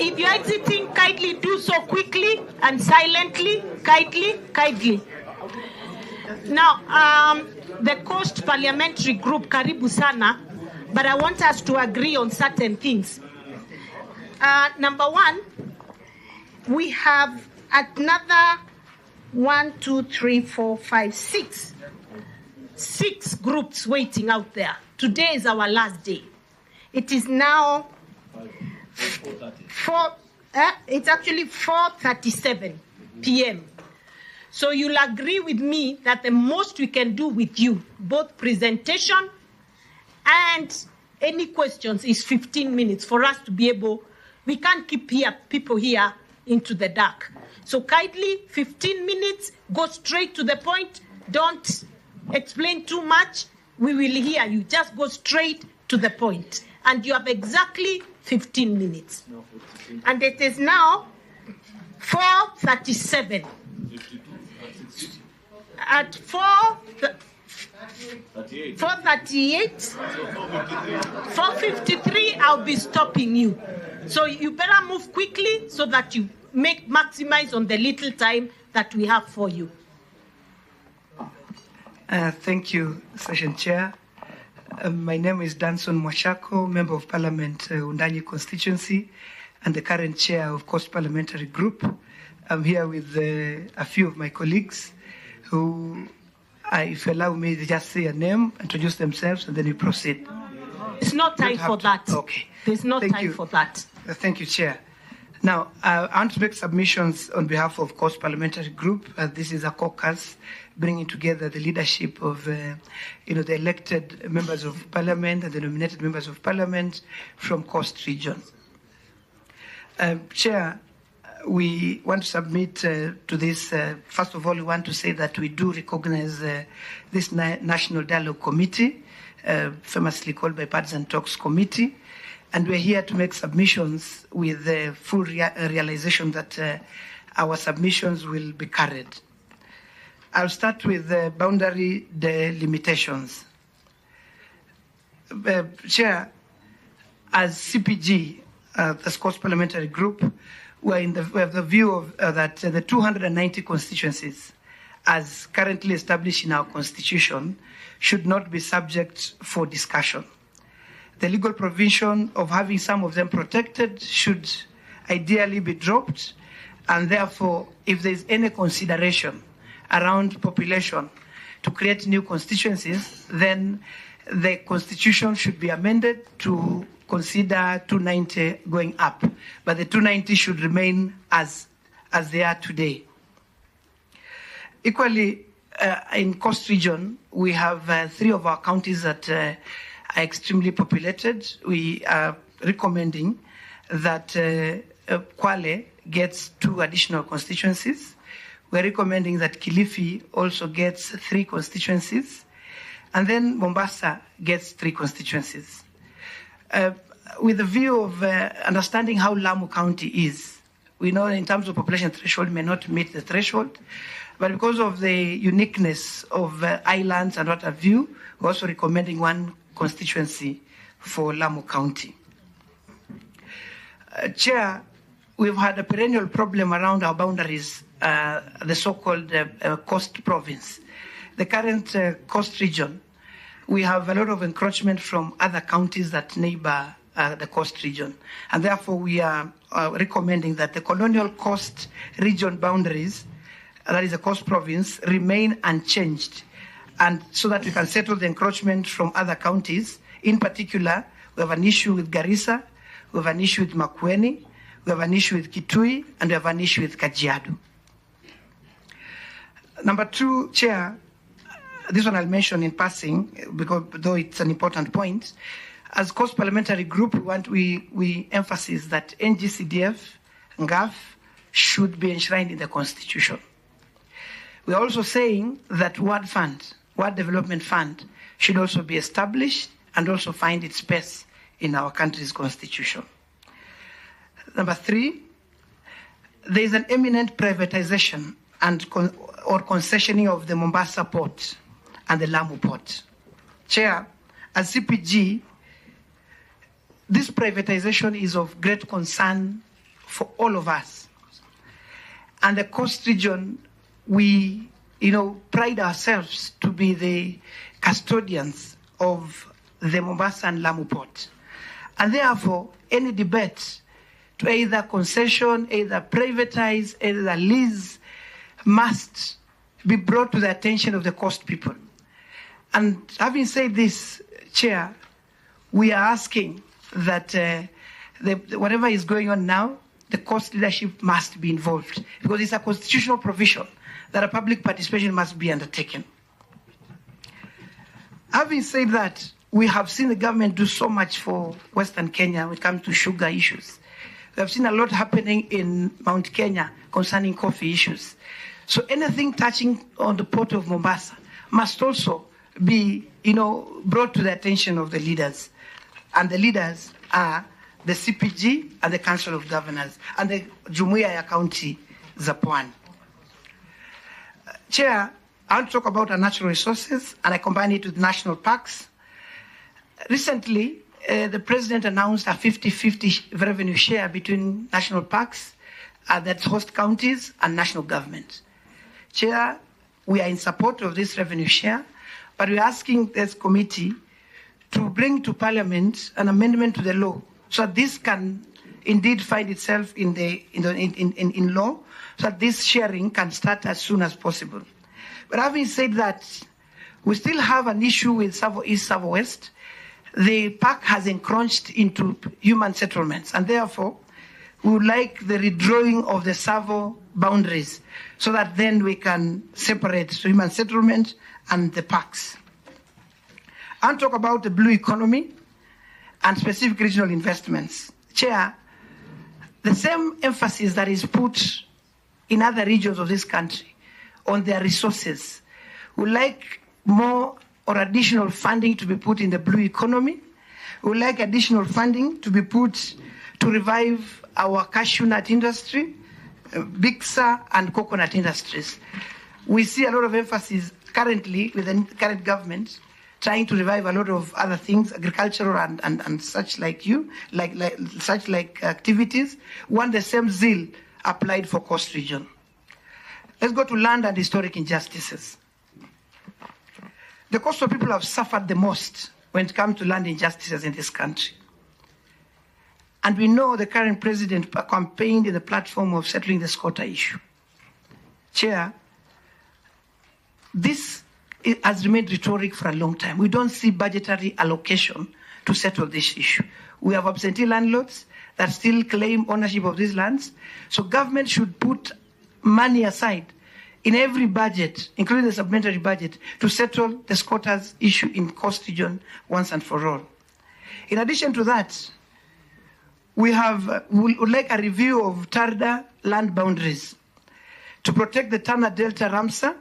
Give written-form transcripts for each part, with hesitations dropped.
If you're exiting, kindly do so quickly and silently, kindly. Now, the Coast Parliamentary Group, karibu sana, but I want us to agree on certain things. Number one, we have another 6 groups waiting out there. Today is our last day. It is now it's actually 4:37 p.m. So you'll agree with me that the most we can do with you, both presentation and any questions, is 15 minutes for us to be able. We can't keep people here into the dark. So kindly, 15 minutes, go straight to the point. Don't explain too much. We will hear you. Just go straight to the point. And you have exactly 15 minutes. And it is now 4:37. At 4:38, 4:53, I'll be stopping you. So you better move quickly so that you maximize on the little time that we have for you. Thank you, Session Chair. My name is Danson Mwashako, Member of Parliament, Undanyi constituency, and the current chair of Coast Parliamentary Group. I'm here with a few of my colleagues who, if you allow me, just say a name, introduce themselves, and then we proceed. It's not time for that. Okay. There's no time for that. Thank you, Chair. Now, I want to make submissions on behalf of Coast Parliamentary Group. This is a caucus bringing together the leadership of, the elected members of Parliament and the nominated members of Parliament from Coast Region. Chair, we want to submit to this. First of all, we want to say that we do recognize this National Dialogue Committee, famously called Bipartisan Talks Committee, and we're here to make submissions with the full realization that our submissions will be carried. I'll start with the boundary delimitations. Chair, as CPG, the Coast Parliamentary Group, we have the view of that the 290 constituencies, as currently established in our constitution, should not be subject for discussion. The legal provision of having some of them protected should ideally be dropped, and therefore, if there is any consideration around population to create new constituencies, then the constitution should be amended to consider 290 going up, but the 290 should remain as they are today. Equally, in Coast Region, we have 3 of our counties that are extremely populated. We are recommending that Kwale gets 2 additional constituencies. We're recommending that Kilifi also gets 3 constituencies, and then Mombasa gets 3 constituencies. With the view of understanding how Lamu County is, we know in terms of population threshold may not meet the threshold, but because of the uniqueness of islands and what have you, we're also recommending 1 constituency for Lamu County. Chair, we've had a perennial problem around our boundaries, the so-called Coast Province. The current Coast Region, we have a lot of encroachment from other counties that neighbor the Coast Region. And therefore, we are recommending that the Colonial Coast Region boundaries, that is the Coast Province, remain unchanged, and so that we can settle the encroachment from other counties. In particular, we have an issue with Garissa, we have an issue with Makueni, we have an issue with Kitui, and we have an issue with Kajiado. Number 2, Chair, this one I'll mention in passing, because though it's an important point. As Coast Parliamentary Group, we emphasize that NGCDF, NGAF, should be enshrined in the Constitution. We are also saying that Ward Development Fund, should also be established and also find its space in our country's Constitution. Number 3, there is an imminent privatization or concessioning of the Mombasa port and the Lamu port. Chair, as CPG, this privatization is of great concern for all of us. And the coast region, we, pride ourselves to be the custodians of the Mombasa and Lamu port. And therefore, any debate to either concession, either privatize, either lease, must be brought to the attention of the coast people. And having said this, Chair, we are asking that whatever is going on now, the coast leadership must be involved, because it's a constitutional provision that a public participation must be undertaken. Having said that, we have seen the government do so much for Western Kenya when it comes to sugar issues. We have seen a lot happening in Mount Kenya concerning coffee issues. So anything touching on the port of Mombasa must also be, brought to the attention of the leaders. And the leaders are the CPG and the Council of Governors and the Jumuiya ya County za Pwani. Chair, I want to talk about our natural resources, and I combine it with national parks. Recently, the President announced a 50-50 revenue share between national parks, that host counties, and national government. Chair, we are in support of this revenue share, but we're asking this committee to bring to Parliament an amendment to the law so that this can indeed find itself in law, so that this sharing can start as soon as possible. But having said that, we still have an issue with Savo East, Savo West. The park has encroached into human settlements, and therefore we would like the redrawing of the Savo boundaries so that then we can separate human settlement and the parks. And talk about the blue economy and specific regional investments. Chair, the same emphasis that is put in other regions of this country on their resources, we would like more or additional funding to be put in the blue economy. We would like additional funding to be put to revive our cashew nut industry, Bixa and coconut industries. We see a lot of emphasis currently with the current government trying to revive a lot of other things, agricultural and such like activities, want the same zeal applied for coast region. Let's go to land and historic injustices. The coastal people have suffered the most when it comes to land injustices in this country. And we know the current president campaigned in the platform of settling the Squatter issue. Chair, this has remained rhetoric for a long time. We don't see budgetary allocation to settle this issue. We have absentee landlords that still claim ownership of these lands. So government should put money aside in every budget, including the supplementary budget, to settle the squatters issue in coast region once and for all. In addition to that, we would like a review of Tarda land boundaries to protect the Tana Delta Ramsar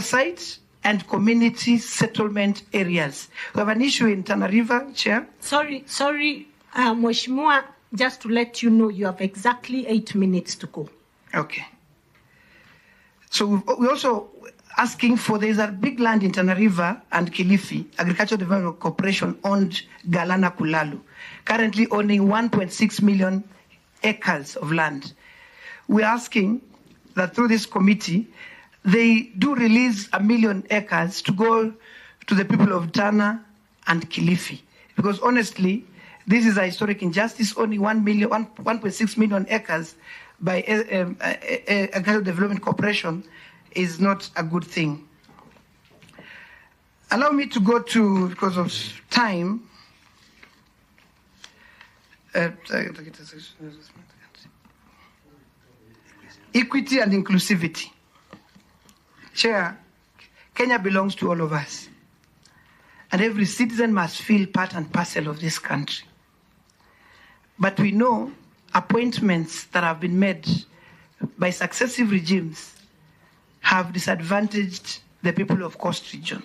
site and community settlement areas. We have an issue in Tana River, Chair. Sorry, Mheshimiwa, just to let you know, you have exactly 8 minutes to go. Okay. So we're also asking for, there's a big land in Tana River and Kilifi, Agricultural Development Corporation owned Galana Kulalu, currently owning 1.6 million acres of land. We're asking that through this committee, they do release 1 million acres to go to the people of Tana and Kilifi. Because honestly, this is a historic injustice. Only 1.6 million acres by Agricultural Development Corporation is not a good thing. Allow me to go to, because of time, equity and inclusivity. Chair, Kenya belongs to all of us, and every citizen must feel part and parcel of this country. But we know appointments that have been made by successive regimes have disadvantaged the people of Coast Region.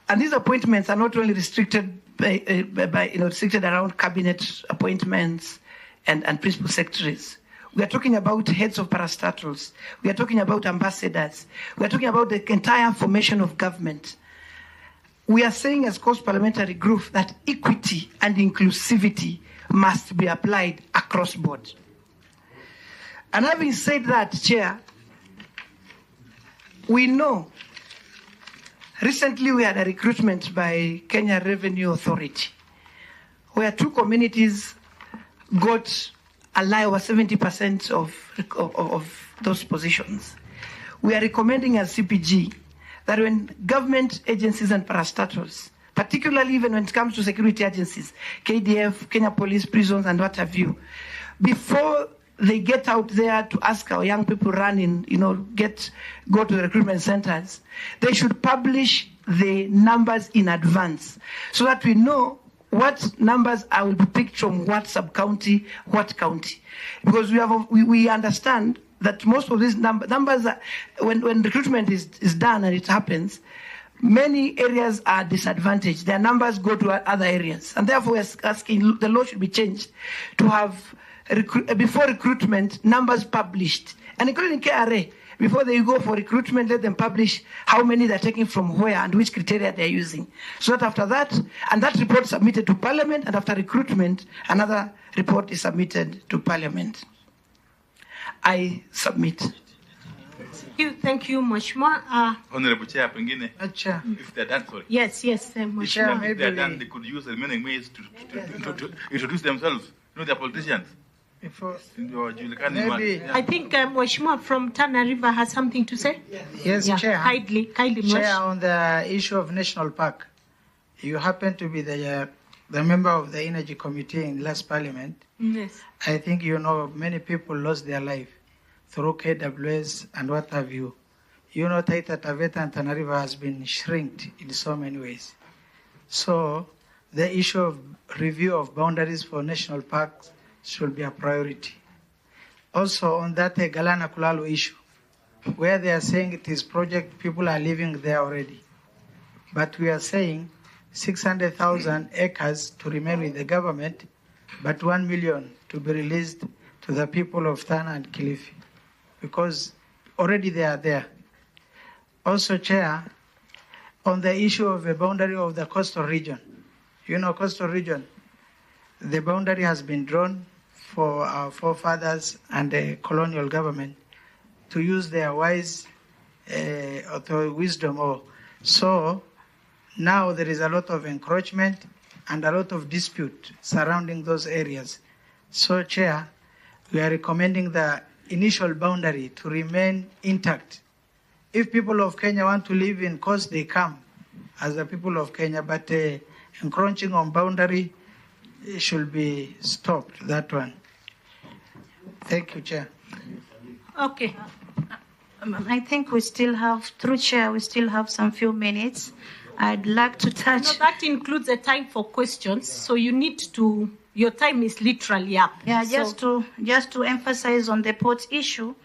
And these appointments are not only restricted restricted around cabinet appointments and principal secretaries. We are talking about heads of parastatals. We are talking about ambassadors. We are talking about the entire formation of government. We are saying as Coast Parliamentary Group that equity and inclusivity must be applied across board. And having said that, Chair, we know recently we had a recruitment by Kenya Revenue Authority where 2 communities got over 70% of those positions. We are recommending as CPG that when government agencies and parastatals, particularly even when it comes to security agencies, KDF, Kenya Police, prisons, and what have you, before they get out there to ask our young people go to the recruitment centers, they should publish the numbers in advance so that we know what numbers will be picked from what sub-county, what county. Because we understand that most of these numbers when recruitment is done and it happens, many areas are disadvantaged. Their numbers go to other areas. And therefore, we're asking the law should be changed to have before recruitment, numbers published, and including KRA, before they go for recruitment, let them publish how many they're taking from where and which criteria they're using. So that after that, and that report submitted to Parliament, and after recruitment, another report is submitted to Parliament. I submit. Thank you, Mheshimiwa. Honorable Chair, pengine, Chair. if they're done, sorry. Yes, Mheshimiwa. If they're done, they could use the remaining ways to introduce themselves. They're politicians. Maybe. I think Mheshimiwa from Tana River has something to say. Yes, Chair. Kindly, Chair, on the issue of National Park, you happen to be the member of the Energy Committee in last Parliament. Yes. I think you know many people lost their life through KWS and what have you. You know Taita Taveta and Tana River has been shrinked in so many ways. So the issue of review of boundaries for national parks should be a priority. Also on that Galana Kulalu issue, where they are saying it is project, people are living there already. But we are saying 600,000 acres to remain with the government, but 1 million to be released to the people of Tana and Kilifi, because already they are there. Also, Chair, on the issue of the boundary of the coastal region, you know, coastal region, the boundary has been drawn for our forefathers and the colonial government to use their wise wisdom. So now there is a lot of encroachment and a lot of dispute surrounding those areas. So, Chair, we are recommending the initial boundary to remain intact. If people of Kenya want to live in coast, they come as the people of Kenya, but encroaching on boundary should be stopped, that one. Thank you, Chair. Okay. I think we still have, through Chair, we still have some few minutes. I'd like to touch. No, that includes a time for questions, so you need to. Your time is literally up. Yeah, just to emphasize on the port issue,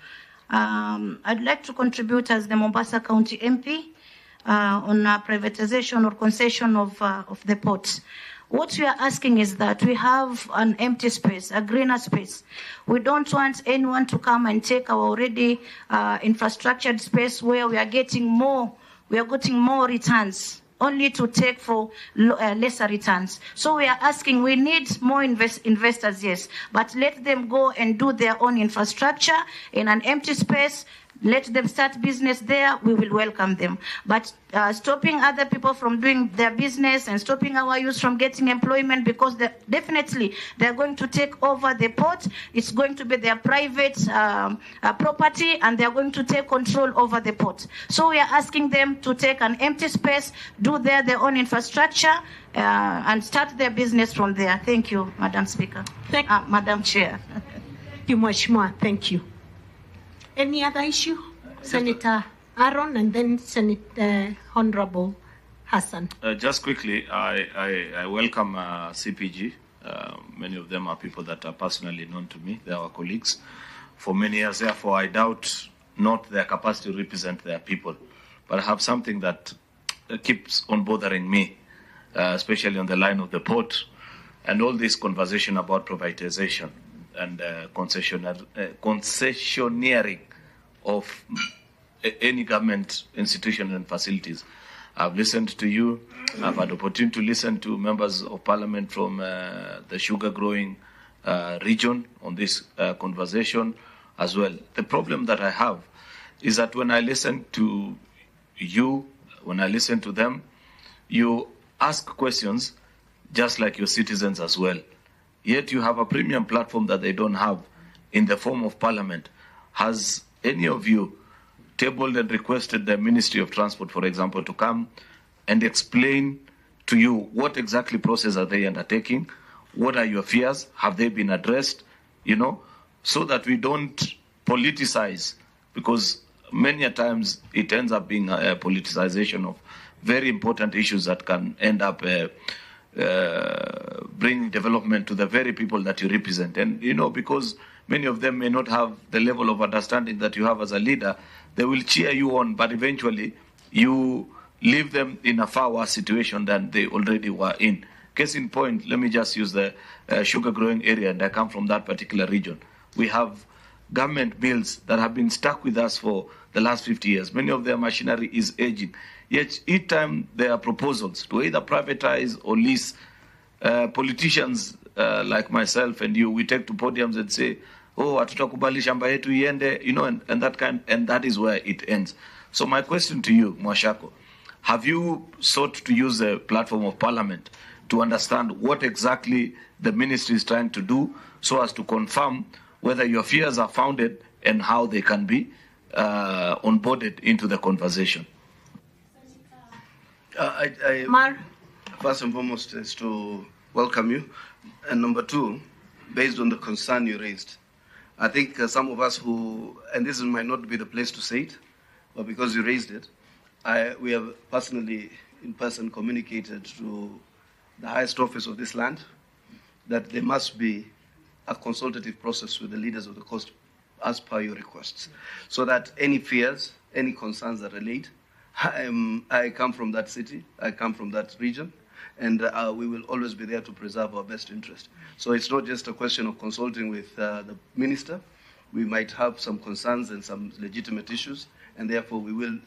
I'd like to contribute as the Mombasa County MP on privatization or concession of the ports. What we are asking is that we have an empty space, a greener space. We don't want anyone to come and take our already infrastructured space where we are getting more returns, only to take for lesser returns. So we are asking, we need more investors, yes, but let them go and do their own infrastructure in an empty space. Let them start business there, we will welcome them. But stopping other people from doing their business and stopping our youth from getting employment, because definitely they're going to take over the port. It's going to be their private property, and they're going to take control over the port. So we are asking them to take an empty space, do their own infrastructure, and start their business from there. Thank you, Madam Speaker. Madam Chair. Thank you, Mheshimiwa. Thank you. Any other issue? Senator Aaron and then Senator Honorable Hassan. Just quickly, I welcome CPG. Many of them are people that are personally known to me. They are our colleagues for many years. Therefore, I doubt not their capacity to represent their people. But I have something that keeps on bothering me, especially on the line of the port and all this conversation about privatization and concessioneering of any government institution and facilities. I've listened to you. I've had the opportunity to listen to members of parliament from the sugar growing region on this conversation as well. The problem that I have is that when I listen to you, when I listen to them, you ask questions just like your citizens as well. Yet you have a premium platform that they don't have in the form of parliament. Has any of you tabled and requested the Ministry of Transport, for example, to come and explain to you what exactly process are they undertaking? What are your fears? Have they been addressed? So that we don't politicize, because many a times it ends up being a politicization of very important issues that can end up bringing development to the very people that you represent. And, because many of them may not have the level of understanding that you have as a leader, they will cheer you on, but eventually you leave them in a far worse situation than they already were in. Case in point, let me just use the sugar growing area, and I come from that particular region. We have government mills that have been stuck with us for the last 50 years. Many of their machinery is aging. Yet each time there are proposals to either privatize or lease, politicians like myself and you, we take to podiums and say, hatutakubali shamba yetu iende, and that is where it ends. So my question to you, Mwashako, have you sought to use the platform of parliament to understand what exactly the ministry is trying to do so as to confirm whether your fears are founded and how they can be onboarded into the conversation? Mar. First and foremost is to welcome you. And number two, based on the concern you raised, I think some of us who, and this might not be the place to say it, but because you raised it, we have personally, in person, communicated to the highest office of this land that there must be a consultative process with the leaders of the coast as per your requests, so that any fears, any concerns that relate, I come from that city, I come from that region, and we will always be there to preserve our best interest. So it's not just a question of consulting with the minister. We might have some concerns and some legitimate issues, and therefore we will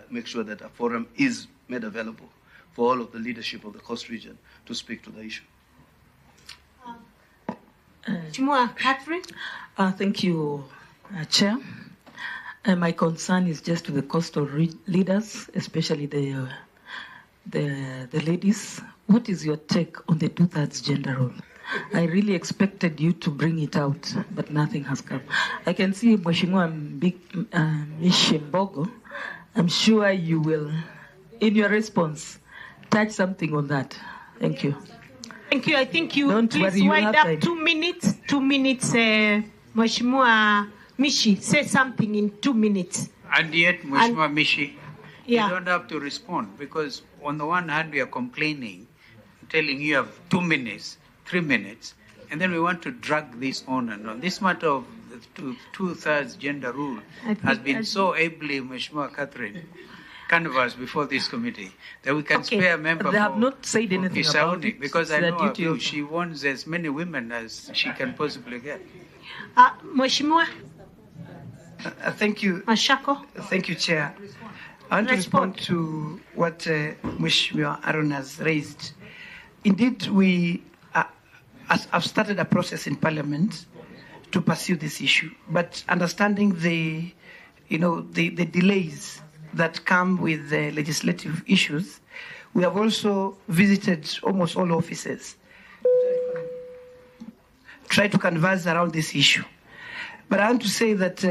make sure that a forum is made available for all of the leadership of the coast region to speak to the issue. Catherine? Thank you, Chair. My concern is just to the coastal leaders, especially the ladies. What is your take on the 2/3 gender rule? I really expected you to bring it out, but nothing has come. I can see Mheshimiwa Mishimbogo. I'm sure you will, in your response, touch something on that. Thank you. Thank you. I think you Don't please worry, you wind have up time. 2 minutes. 2 minutes, Mheshimiwa Mishi. Say something in 2 minutes. And yet, Mheshimiwa Mishi, Yeah. you don't have to respond, because on the one hand we are complaining, telling you have 2 minutes, 3 minutes, and then we want to drag this on and on. This matter of the 2/3 gender rule has been so ably, Mheshimiwa Catherine, canvassed before this committee that we can Okay. spare a member. They have for- not said for anything his about sounding, it. because It's I the know her duty view. of- She wants as many women as she can possibly get. Mheshimiwa Thank you. Mashako? Thank you, Chair. I want to respond to what Mheshimiwa Aaron has raised. Indeed, we have started a process in Parliament to pursue this issue, but understanding the delays that come with the legislative issues, we have also visited almost all offices, try to converse around this issue. But I want to say that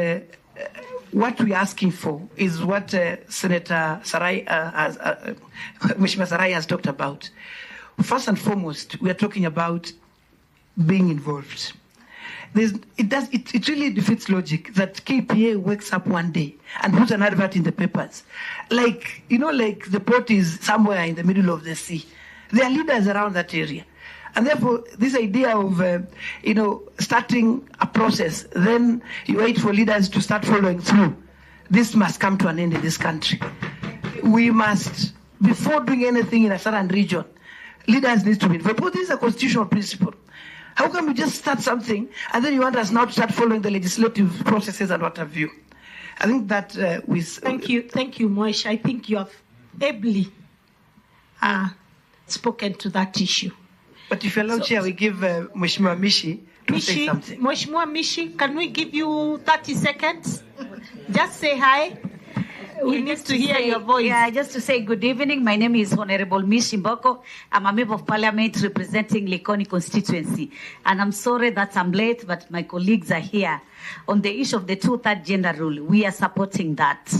what we're asking for is what Senator Sarai, Mheshimiwa Sarai has talked about. First and foremost, we are talking about being involved. It really defeats logic that KPA wakes up one day and puts an advert in the papers. Like the port is somewhere in the middle of the sea. There are leaders around that area. And therefore, this idea of, starting a process, then you wait for leaders to start following through. This must come to an end in this country. We must, before doing anything in a certain region, leaders need to be involved. But this is a constitutional principle. How can we just start something and then you want us now to start following the legislative processes and what have you? I think that Thank you, Moish. I think you have ably spoken to that issue. But if you allow, Chair, we give Mheshimiwa Mishi to say something. Mheshimiwa Mishi, can we give you 30 seconds? Just say hi. We need to hear your voice. Yeah, just to say good evening. My name is Honorable Mishi Mboko. I'm a member of Parliament representing Likoni constituency. And I'm sorry that I'm late, but my colleagues are here. On the issue of the 2/3 gender rule, we are supporting that.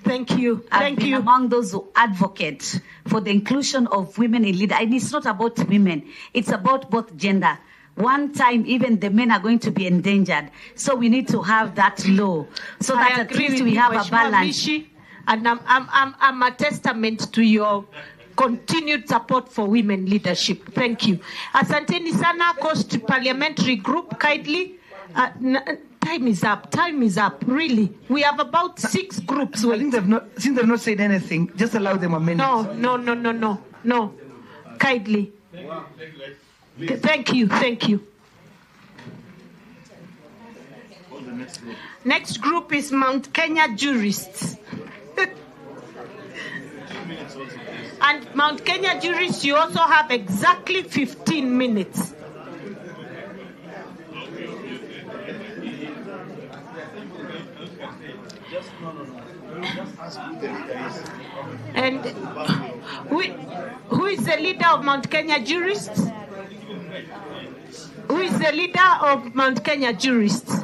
Thank you. I've been among those who advocate for the inclusion of women in leadership. And it's not about women. It's about both gender. One time, even the men are going to be endangered. So we need to have that law so that at least we have a balance. Mishi, and I'm a testament to your continued support for women leadership. Thank you. Asanteni sana, Coast Parliamentary Group, kindly. Time is up. Time is up. Really, we have about 6 groups. I think since they've not said anything, just allow them a minute. No. Kindly. Thank you. Next group is Mount Kenya jurists. And Mount Kenya jurists, you also have exactly 15 minutes. And who is the leader of Mount Kenya jurists? Who is the leader of Mount Kenya jurists?